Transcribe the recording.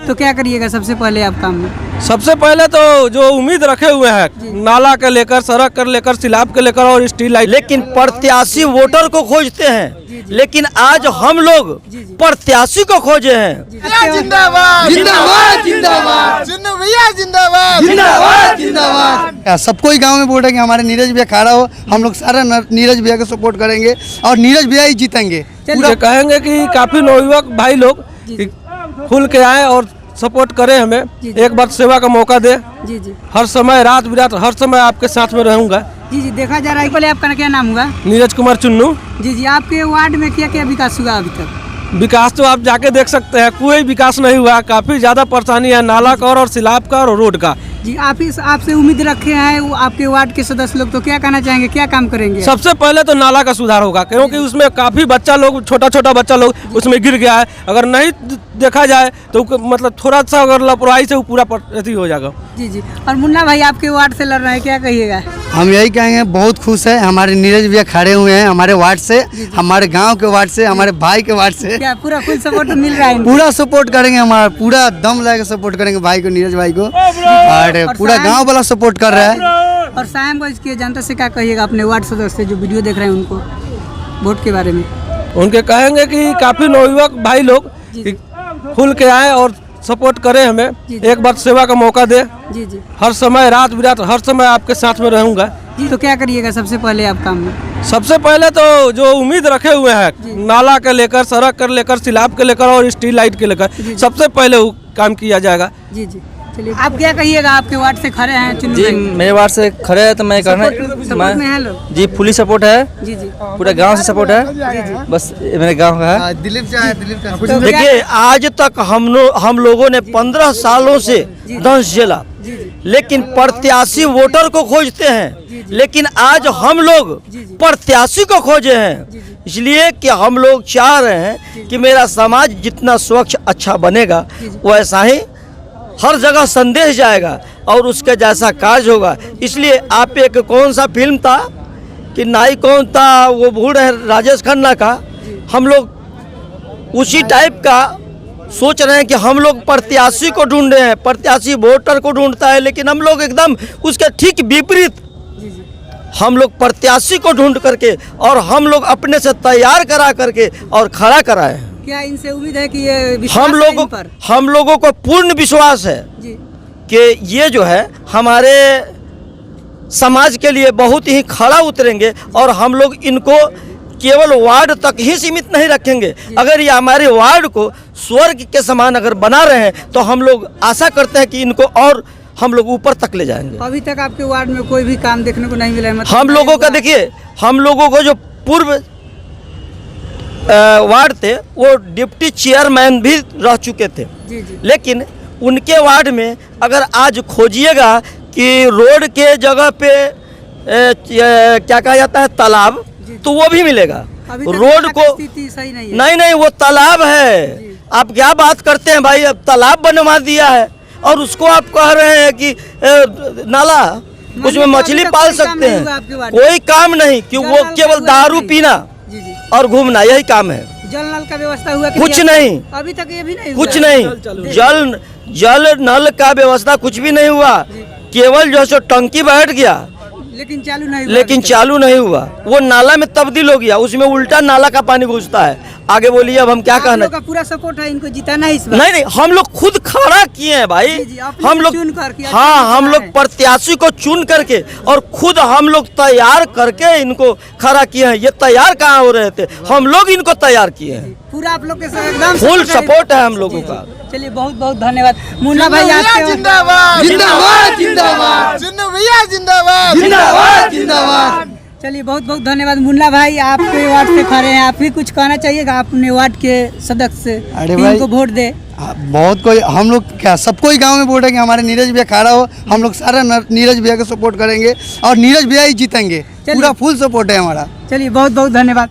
तो क्या करिएगा सबसे पहले आप काम में? सबसे पहले तो जो उम्मीद रखे हुए हैं नाला के लेकर, सड़क के लेकर, सिलाब के लेकर और स्ट्रीट लाइट, लेकिन प्रत्याशी वोटर को खोजते हैं, लेकिन आज हम लोग प्रत्याशी को खोजे हैं। जिंदाबाद जिंदाबाद जिंदाबाद भैया जिंदाबाद जिंदाबाद जिंदाबाद। सबको ही गांव में वोट है कि हमारे नीरज भैया खड़ा हो, हम लोग सारा नीरज भैया को सपोर्ट करेंगे और नीरज भैया ही जीतेंगे। पूरा कहेंगे कि काफी नवयुवक भाई लोग खुल के आए और सपोर्ट करें हमें, एक बार सेवा का मौका दे। जी हर समय रात बिरात हर समय आपके साथ में रहूंगा। जी देखा जा रहा है। पहले आपका क्या नाम हुआ? नीरज कुमार चुन्नू। जी आपके वार्ड में क्या क्या विकास हुआ अभी तक? विकास तो आप जाके देख सकते हैं, कोई विकास नहीं हुआ। काफी ज्यादा परेशानी है नाला का और सिलाब का और रोड का। जी आपसे उम्मीद रखे हैं वो आपके वार्ड के सदस्य लोग, तो क्या कहना चाहेंगे, क्या काम करेंगे? सबसे पहले तो नाला का सुधार होगा, क्योंकि उसमें काफी बच्चा लोग, छोटा छोटा बच्चा लोग उसमें गिर गया है। अगर नहीं देखा जाए तो मतलब थोड़ा सा अगर लापरवाही से वो पूरा अथी हो जाएगा। जी और मुन्ना भाई आपके वार्ड से लड़ रहे हैं, क्या कहिएगा? हम यही कहेंगे, बहुत खुश है हमारे नीरज भैया खड़े हुए हैं हमारे वार्ड से, हमारे गांव के वार्ड से, हमारे भाई के वार्ड से। क्या पूरा फुल सपोर्ट मिल रहा है? पूरा सपोर्ट करेंगे, हमारा पूरा दम लगा सपोर्ट करेंगे भाई को, नीरज भाई को, और पूरा गांव वाला सपोर्ट कर रहा है। और शाम को इसकी जनता से क्या कहिएगा अपने वार्ड सदस्य जो वीडियो देख रहे हैं उनको वोट के बारे में? उनके कहेंगे कि काफी नवयुवक भाई लोग खुल के आए और सपोर्ट करें हमें, एक बार सेवा का मौका दे। जी हर समय रात बिरात हर समय आपके साथ में रहूंगा। जी तो क्या करिएगा सबसे पहले आप काम में? सबसे पहले तो जो उम्मीद रखे हुए हैं नाला के लेकर, सड़क के लेकर, सिलाब के लेकर और स्ट्रीट लाइट के लेकर, सबसे पहले वो काम किया जाएगा। जी चलिए आप क्या कहिएगा, आपके वार्ड से खड़े हैं चुन्नू जी भाई? मेरे वार्ड से खड़े हैं तो मैं सपोर्ट में है लोग? जी फुली सपोर्ट है। जी पूरा गांव से सपोर्ट है। बस मेरे गांव का है। दिलीप का तो देखिए आज तक हम लोगों ने 15 सालों से दंश झेला, लेकिन प्रत्याशी वोटर को खोजते हैं, लेकिन आज हम लोग प्रत्याशी को खोजे हैं। इसलिए कि हम लोग चाह रहे हैं कि मेरा समाज जितना स्वच्छ अच्छा बनेगा वैसा ही हर जगह संदेश जाएगा और उसके जैसा कार्य होगा। इसलिए आप एक कौन सा फिल्म था कि नाई कौन था, वो भूल रहे राजेश खन्ना का, हम लोग उसी टाइप का सोच रहे हैं कि हम लोग प्रत्याशी को ढूंढ रहे हैं, प्रत्याशी वोटर को ढूंढता है, लेकिन हम लोग एकदम उसके ठीक विपरीत हम लोग प्रत्याशी को ढूंढ करके और हम लोग अपने से तैयार करा करके और खड़ा कराए हैं। क्या इनसे उम्मीद है कि ये हम लोगों को पूर्ण विश्वास है कि ये जो है हमारे समाज के लिए बहुत ही खड़ा उतरेंगे और हम लोग इनको केवल वार्ड तक ही सीमित नहीं रखेंगे। अगर ये हमारे वार्ड को स्वर्ग के समान अगर बना रहे हैं तो हम लोग आशा करते हैं कि इनको और हम लोग ऊपर तक ले जाएंगे। अभी तक आपके वार्ड में कोई भी काम देखने को नहीं मिला है? मतलब हम लोगों का देखिए, हम लोगों को जो पूर्व वार्ड थे वो डिप्टी चेयरमैन भी रह चुके थे। लेकिन उनके वार्ड में अगर आज खोजिएगा कि रोड के जगह पे क्या कहा जाता है तालाब, तो वो भी मिलेगा। रोड को सही नहीं वो तालाब है। आप क्या बात करते हैं भाई, अब तालाब बनवा दिया है और उसको आप कह रहे हैं कि नाला, उसमें मछली पाल सकते हैं। कोई काम नहीं, कि वो केवल दारू पीना और घूमना यही काम है। जल नल का व्यवस्था हुआ? कुछ नहीं, अभी तक ये भी नहीं कुछ नहीं। जल नल का व्यवस्था कुछ भी नहीं हुआ, केवल जो है टंकी बैठ गया, लेकिन चालू नहीं हुआ। वो नाला में तब्दील हो गया, उसमें उल्टा नाला का पानी घुसता है। आगे बोलिए, अब हम क्या कहना? का पूरा सपोर्ट है इनको जिताना है इस बार? नहीं हम लोग खुद खड़ा किए हैं भाई। हम लोग हम लोग प्रत्याशी को चुन करके और खुद हम लोग तैयार करके इनको खड़ा किए हैं। ये तैयार कहाँ हो रहे थे, हम लोग इनको तैयार किए हैं। पूरा आप लोग के साथ एकदम फुल सपोर्ट है हम लोगों का। चलिए बहुत बहुत धन्यवाद मुन्ना भाई। आपके जिंदाबाद जिंदाबाद जिंदाबाद भैया जिंदाबाद जिंदाबाद जिंदाबाद। चलिए बहुत बहुत धन्यवाद मुन्ना भाई, आपके वार्ड से खड़े हैं, आप भी कुछ कहना चाहिएगा अपने वार्ड के सदस्य से? अरे भाई इनको वोट दे। बहुत कोई, हम लोग क्या सबको ही गांव में वोट है कि हमारे नीरज भैया खड़ा हो, हम लोग सारा नीरज भैया को सपोर्ट करेंगे और नीरज भैया ही जीतेंगे। पूरा फुल सपोर्ट है हमारा। चलिए बहुत बहुत धन्यवाद।